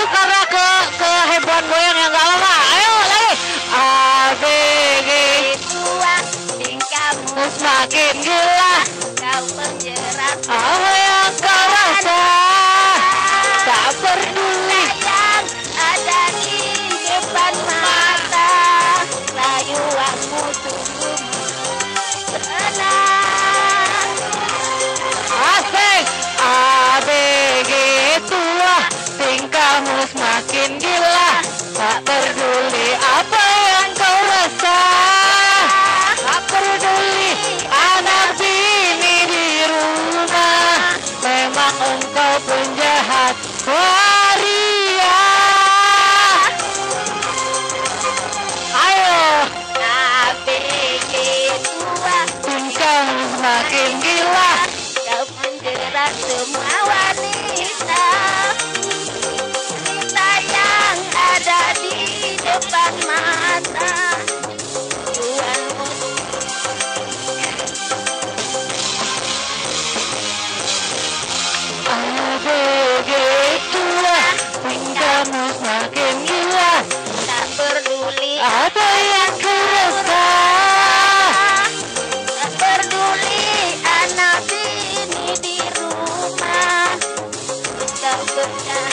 itu karena kehebohan goyang yang gak lama. Ayo lagi. ABG tua tingkahmu semakin gila. kau penjerat Apa yang kau rasa? Tak peduli. yang ada di depan mata rayuanmu sungguh tenang. Asik. ABG tua tingkahmu semakin gila. Tak peduli apa yang kau rasa. Tak peduli anak bini di rumah. Memang engkau penjahat waria. Ayo. ABG tua Tingkahmu semakin gila. kau menjerat semua wanita yang ada di depan mata tuanmu. ABG tua tingkahmu semakin gila. Tak peduli Apa yang kau rasa? tak peduli anak bini di rumah kau pernah